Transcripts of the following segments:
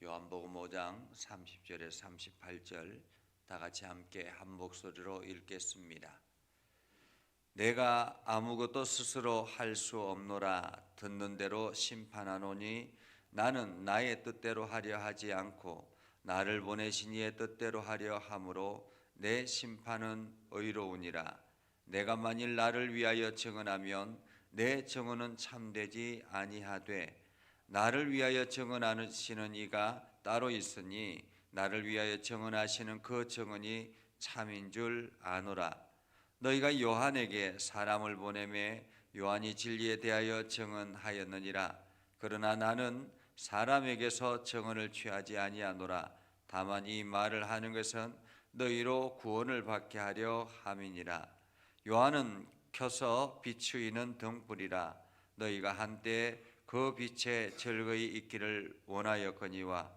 요한복음 5장 30절에 38절 다 같이 함께 한 목소리로 읽겠습니다. 내가 아무것도 스스로 할 수 없노라. 듣는 대로 심판하노니 나는 나의 뜻대로 하려 하지 않고 나를 보내신 이의 뜻대로 하려 함으로 내 심판은 의로우니라. 내가 만일 나를 위하여 증언하면 내 증언은 참되지 아니하되 나를 위하여 증언하시는 이가 따로 있으니 나를 위하여 증언하시는 그 증언이 참인 줄 아노라. 너희가 요한에게 사람을 보내매 요한이 진리에 대하여 증언하였느니라. 그러나 나는 사람에게서 증언을 취하지 아니하노라. 다만 이 말을 하는 것은 너희로 구원을 받게 하려 함이니라. 요한은 켜서 비추이는 등불이라. 너희가 한때 그 빛에 즐거이 있기를 원하였거니와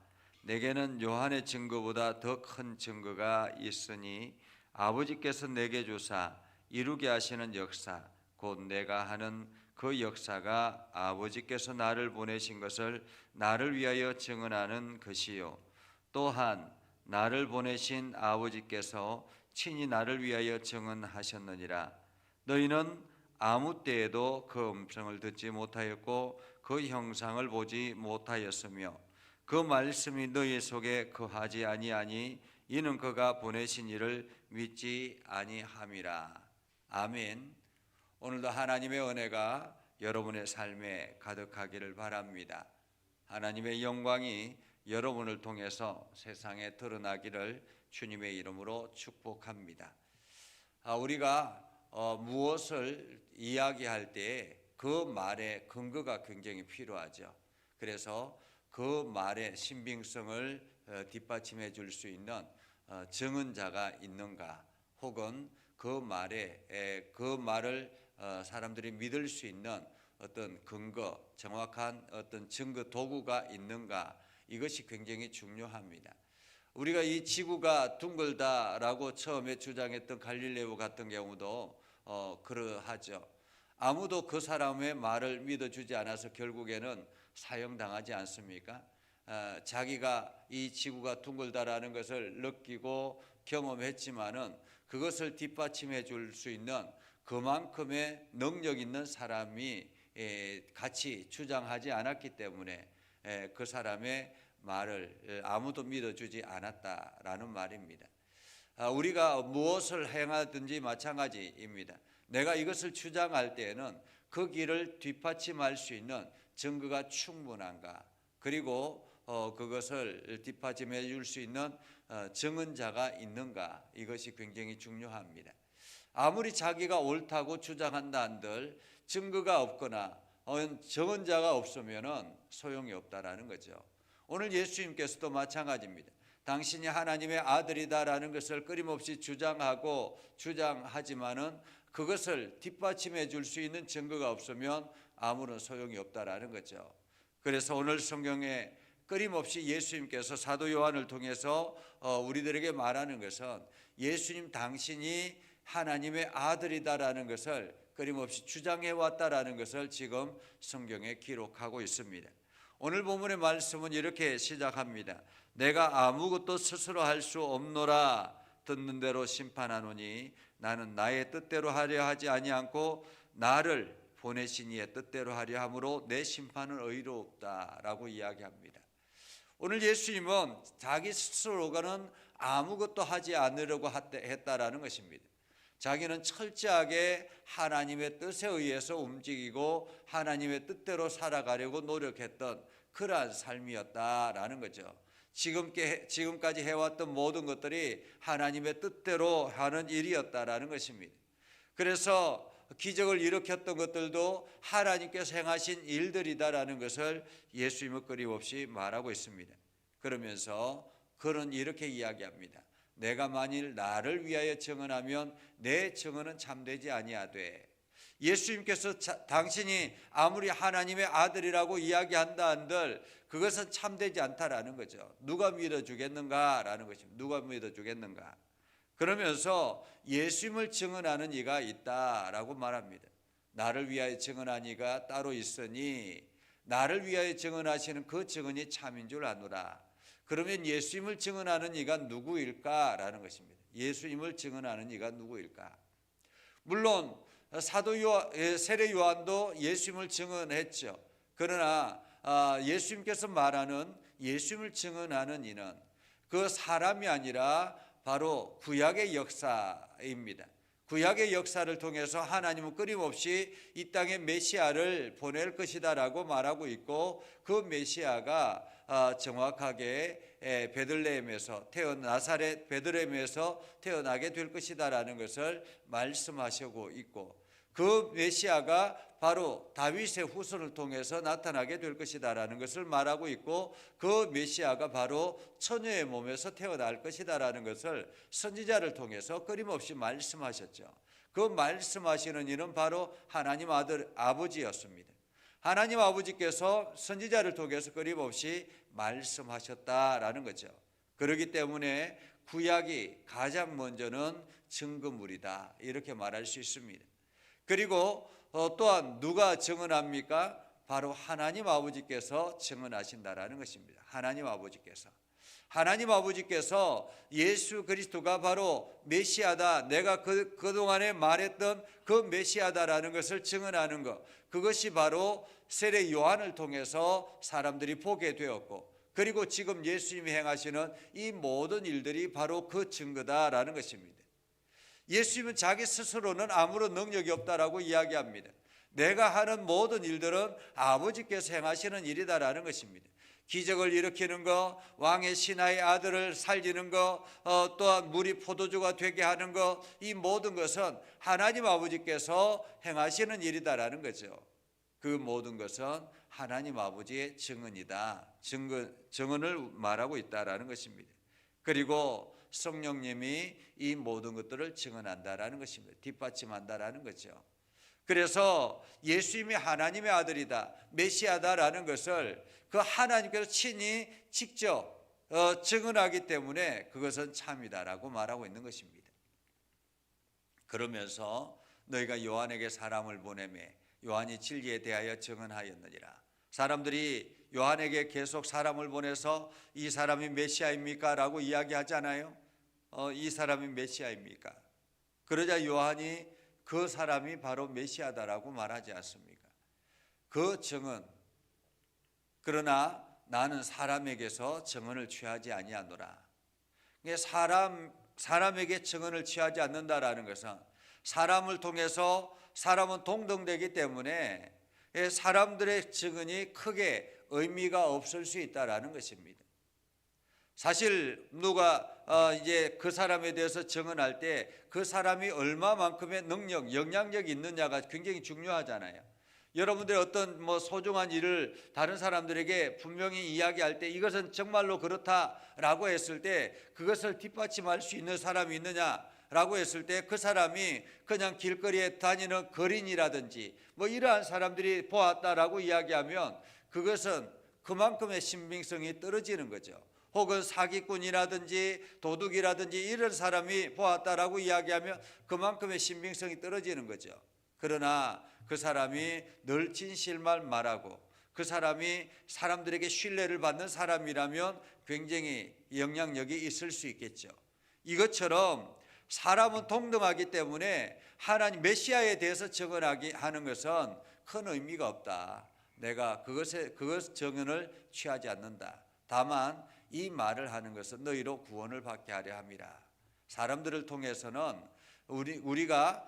내게는 요한의 증거보다 더 큰 증거가 있으니 아버지께서 내게 주사 이루게 하시는 역사 곧 내가 하는 그 역사가 아버지께서 나를 보내신 것을 나를 위하여 증언하는 것이요 또한 나를 보내신 아버지께서 친히 나를 위하여 증언하셨느니라. 너희는 아무 때에도 그 음성을 듣지 못하였고 그 형상을 보지 못하였으며 그 말씀이 너희 속에 거하지 아니하니 이는 그가 보내신 이를 믿지 아니함이라. 아멘. 오늘도 하나님의 은혜가 여러분의 삶에 가득하기를 바랍니다. 하나님의 영광이 여러분을 통해서 세상에 드러나기를 주님의 이름으로 축복합니다. 우리가 무엇을 이야기할 때 그 말의 근거가 굉장히 필요하죠. 그래서 그 말의 신빙성을 뒷받침해 줄 수 있는 증언자가 있는가, 혹은 그 말을 사람들이 믿을 수 있는 어떤 근거, 정확한 어떤 증거 도구가 있는가, 이것이 굉장히 중요합니다. 우리가 이 지구가 둥글다라고 처음에 주장했던 갈릴레오 같은 경우도 그러하죠. 아무도 그 사람의 말을 믿어주지 않아서 결국에는 사형당하지 않습니까? 자기가 이 지구가 둥글다라는 것을 느끼고 경험했지만은 그것을 뒷받침해 줄 수 있는 그만큼의 능력 있는 사람이 같이 주장하지 않았기 때문에 그 사람의 말을 아무도 믿어주지 않았다라는 말입니다. 우리가 무엇을 행하든지 마찬가지입니다. 내가 이것을 주장할 때에는 그 길을 뒷받침할 수 있는 증거가 충분한가, 그리고 그것을 뒷받침해 줄 수 있는 증언자가 있는가, 이것이 굉장히 중요합니다. 아무리 자기가 옳다고 주장한다 한들 증거가 없거나 증언자가 없으면 소용이 없다라는 거죠. 오늘 예수님께서도 마찬가지입니다. 당신이 하나님의 아들이다라는 것을 끊임없이 주장하지만은 그것을 뒷받침해 줄 수 있는 증거가 없으면 아무런 소용이 없다라는 거죠. 그래서 오늘 성경에 끊임없이 예수님께서 사도 요한을 통해서 우리들에게 말하는 것은 예수님 당신이 하나님의 아들이다라는 것을 끊임없이 주장해 왔다라는 것을 지금 성경에 기록하고 있습니다. 오늘 본문의 말씀은 이렇게 시작합니다. 내가 아무것도 스스로 할 수 없노라. 듣는 대로 심판하노니 나는 나의 뜻대로 하려 하지 아니하고 나를 보내신 이의 뜻대로 하려 함으로 내 심판은 의롭다라고 이야기합니다. 오늘 예수님은 자기 스스로가는 아무것도 하지 않으려고 했다라는 것입니다. 자기는 철저하게 하나님의 뜻에 의해서 움직이고 하나님의 뜻대로 살아가려고 노력했던 그러한 삶이었다라는 거죠. 지금까지 해왔던 모든 것들이 하나님의 뜻대로 하는 일이었다라는 것입니다. 그래서 기적을 일으켰던 것들도 하나님께서 행하신 일들이다라는 것을 예수님은 끊임없이 말하고 있습니다. 그러면서 그는 이렇게 이야기합니다. 내가 만일 나를 위하여 증언하면 내 증언은 참되지 아니하되. 예수님께서 당신이 아무리 하나님의 아들이라고 이야기한다 한들 그것은 참되지 않다라는 거죠. 누가 믿어주겠는가라는 것입니다. 누가 믿어주겠는가. 그러면서 예수님을 증언하는 이가 있다라고 말합니다. 나를 위하여 증언한 이가 따로 있으니 나를 위하여 증언하시는 그 증언이 참인 줄 아노라. 그러면 예수님을 증언하는 이가 누구일까라는 것입니다. 예수님을 증언하는 이가 누구일까? 물론 세례 요한도 예수님을 증언했죠. 그러나 예수님께서 말하는 예수님을 증언하는 이는 그 사람이 아니라 바로 구약의 역사입니다. 구약의 역사를 통해서 하나님은 끊임없이 이 땅에 메시아를 보낼 것이다라고 말하고 있고, 그 메시아가 정확하게 베들레헴에서 나사렛 베들레헴에서 태어나게 될 것이다라는 것을 말씀하시고 있고, 그 메시아가 바로 다윗의 후손을 통해서 나타나게 될 것이다라는 것을 말하고 있고, 그 메시아가 바로 처녀의 몸에서 태어날 것이다라는 것을 선지자를 통해서 끊임없이 말씀하셨죠. 그 말씀하시는 이는 바로 하나님 아버지였습니다. 하나님 아버지께서 선지자를 통해서 끊임없이 말씀하셨다라는 거죠. 그렇기 때문에 구약이 가장 먼저는 증거물이다, 이렇게 말할 수 있습니다. 그리고 또한 누가 증언합니까? 바로 하나님 아버지께서 증언하신다라는 것입니다. 하나님 아버지께서 예수 그리스도가 바로 메시아다, 내가 그동안에 말했던 그 메시아다라는 것을 증언하는 것, 그것이 바로 세례 요한을 통해서 사람들이 보게 되었고, 그리고 지금 예수님이 행하시는 이 모든 일들이 바로 그 증거다라는 것입니다. 예수님은 자기 스스로는 아무런 능력이 없다라고 이야기합니다. 내가 하는 모든 일들은 아버지께서 행하시는 일이다라는 것입니다. 기적을 일으키는 것, 왕의 신하의 아들을 살리는 것, 또한 물이 포도주가 되게 하는 것, 이 모든 것은 하나님 아버지께서 행하시는 일이다라는 거죠. 그 모든 것은 하나님 아버지의 증언이다, 증언을 말하고 있다라는 것입니다. 그리고 성령님이 이 모든 것들을 증언한다라는 것입니다. 뒷받침한다라는 거죠. 그래서 예수님이 하나님의 아들이다, 메시아다라는 것을 그 하나님께서 친히 직접 증언하기 때문에 그것은 참이다라고 말하고 있는 것입니다. 그러면서 너희가 요한에게 사람을 보내매 요한이 진리에 대하여 증언하였느니라. 사람들이 요한에게 계속 사람을 보내서 이 사람이 메시아입니까? 라고 이야기하잖아요. 이 사람이 메시아입니까? 그러자 요한이 그 사람이 바로 메시아다라고 말하지 않습니까? 그 증언, 그러나 나는 사람에게서 증언을 취하지 아니하노라. 사람에게 증언을 취하지 않는다라는 것은 사람을 통해서 사람은 동등되기 때문에 사람들의 증언이 크게 의미가 없을 수 있다라는 것입니다. 사실 누가 이제 그 사람에 대해서 증언할 때 그 사람이 얼마만큼의 능력, 영향력이 있느냐가 굉장히 중요하잖아요. 여러분들이 어떤 소중한 일을 다른 사람들에게 분명히 이야기할 때 이것은 정말로 그렇다라고 했을 때 그것을 뒷받침할 수 있는 사람이 있느냐라고 했을 때 그 사람이 그냥 길거리에 다니는 거린이라든지 이러한 사람들이 보았다라고 이야기하면 그것은 그만큼의 신빙성이 떨어지는 거죠. 혹은 사기꾼이라든지 도둑이라든지 이런 사람이 보았다라고 이야기하면 그만큼의 신빙성이 떨어지는 거죠. 그러나 그 사람이 늘 진실만 말하고 그 사람이 사람들에게 신뢰를 받는 사람이라면 굉장히 영향력이 있을 수 있겠죠. 이것처럼 사람은 동등하기 때문에 하나님 메시아에 대해서 증언하기 하는 것은 큰 의미가 없다. 내가 그것 증언을 취하지 않는다. 다만 이 말을 하는 것은 너희로 구원을 받게 하려 함이라. 사람들을 통해서는 우리가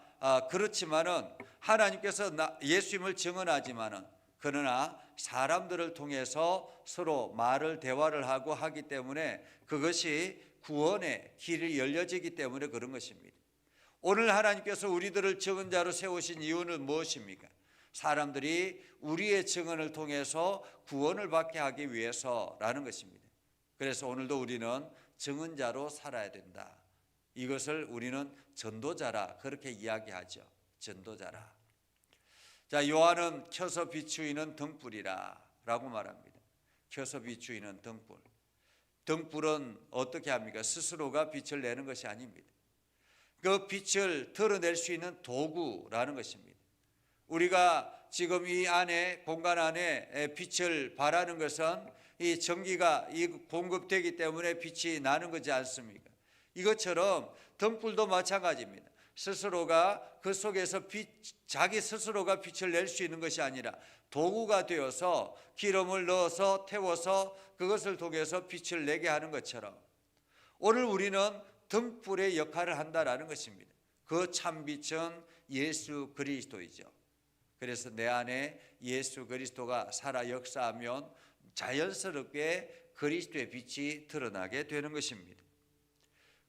그렇지만은 하나님께서 예수님을 증언하지만은 그러나 사람들을 통해서 서로 대화를 하고 하기 때문에 그것이 구원의 길이 열려지기 때문에 그런 것입니다. 오늘 하나님께서 우리들을 증언자로 세우신 이유는 무엇입니까? 사람들이 우리의 증언을 통해서 구원을 받게 하기 위해서라는 것입니다. 그래서 오늘도 우리는 증언자로 살아야 된다. 이것을 우리는 전도자라 그렇게 이야기하죠. 전도자라. 자, 요한은 켜서 비추이는 등불이라 라고 말합니다. 켜서 비추이는 등불. 등불은 어떻게 합니까? 스스로가 빛을 내는 것이 아닙니다. 그 빛을 드러낼 수 있는 도구라는 것입니다. 우리가 지금 이 안에 공간 안에 빛을 발하는 것은 이 전기가 공급되기 때문에 빛이 나는 거지 않습니까? 이것처럼 등불도 마찬가지입니다. 스스로가 그 속에서 자기 스스로가 빛을 낼 수 있는 것이 아니라 도구가 되어서 기름을 넣어서 태워서 그것을 통해서 빛을 내게 하는 것처럼 오늘 우리는 등불의 역할을 한다라는 것입니다. 그 참빛은 예수 그리스도이죠. 그래서 내 안에 예수 그리스도가 살아 역사하면 자연스럽게 그리스도의 빛이 드러나게 되는 것입니다.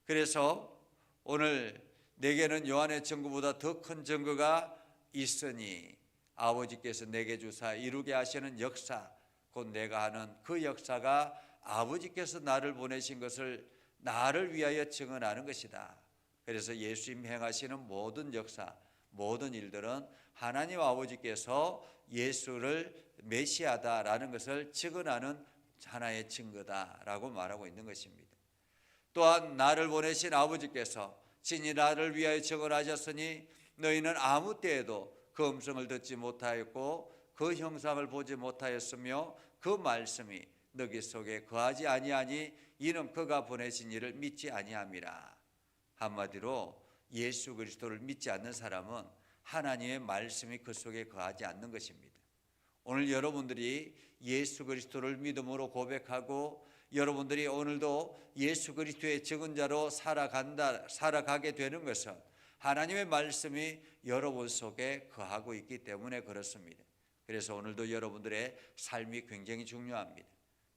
그래서 오늘 내게는 요한의 증거보다 더 큰 증거가 있으니 아버지께서 내게 주사 이루게 하시는 역사, 곧 내가 하는 그 역사가 아버지께서 나를 보내신 것을 나를 위하여 증언하는 것이다. 그래서 예수님 행하시는 모든 역사, 모든 일들은 하나님 아버지께서 예수를 메시아다라는 것을 증언하는 하나의 증거다라고 말하고 있는 것입니다. 또한 나를 보내신 아버지께서 친히 나를 위하여 증언하셨으니 너희는 아무 때에도 그 음성을 듣지 못하였고 그 형상을 보지 못하였으며 그 말씀이 너희 속에 거하지 아니하니 이는 그가 보내신 이를 믿지 아니함이라. 한마디로 예수 그리스도를 믿지 않는 사람은 하나님의 말씀이 그 속에 거하지 않는 것입니다. 오늘 여러분들이 예수 그리스도를 믿음으로 고백하고 여러분들이 오늘도 예수 그리스도의 증언자로 살아가게 되는 것은 하나님의 말씀이 여러분 속에 거하고 있기 때문에 그렇습니다. 그래서 오늘도 여러분들의 삶이 굉장히 중요합니다.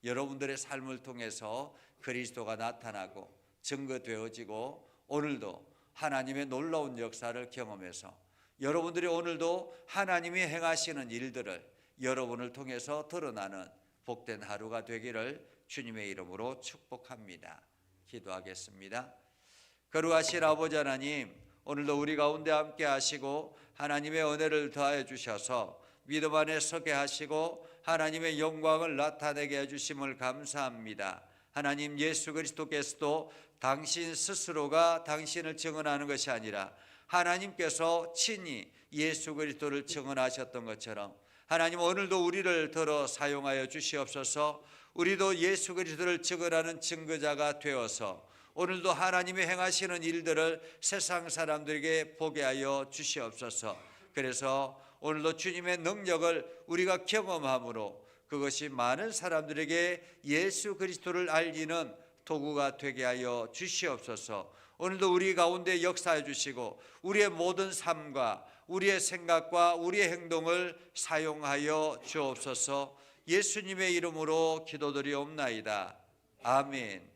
여러분들의 삶을 통해서 그리스도가 나타나고 증거되어지고 오늘도 하나님의 놀라운 역사를 경험해서 여러분들이 오늘도 하나님이 행하시는 일들을 여러분을 통해서 드러나는 복된 하루가 되기를 주님의 이름으로 축복합니다. 기도하겠습니다. 거룩하신 아버지 하나님, 오늘도 우리 가운데 함께 하시고 하나님의 은혜를 더하여 주셔서 믿음 안에 서게 하시고 하나님의 영광을 나타내게 해주심을 감사합니다. 하나님, 예수 그리스도께서도 당신 스스로가 당신을 증언하는 것이 아니라 하나님께서 친히 예수 그리스도를 증언하셨던 것처럼 하나님, 오늘도 우리를 들어 사용하여 주시옵소서. 우리도 예수 그리스도를 증언하는 증거자가 되어서 오늘도 하나님이 행하시는 일들을 세상 사람들에게 보게 하여 주시옵소서. 그래서 오늘도 주님의 능력을 우리가 경험함으로 그것이 많은 사람들에게 예수 그리스도를 알리는 도구가 되게 하여 주시옵소서. 오늘도 우리 가운데 역사해 주시고 우리의 모든 삶과 우리의 생각과 우리의 행동을 사용하여 주옵소서. 예수님의 이름으로 기도드리옵나이다. 아멘.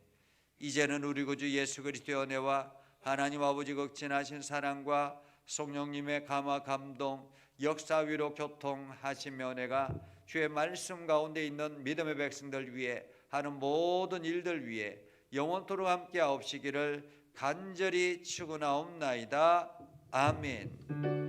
이제는 우리 구주 예수 그리스도의 은혜와 하나님 아버지 극진하신 사랑과 성령님의 감화 감동 역사 위로 교통하시며 은혜가 주의 말씀 가운데 있는 믿음의 백성들 위해 하는 모든 일들 위해 영원토록 함께 하옵시기를 간절히 축원하옵나이다. 아멘.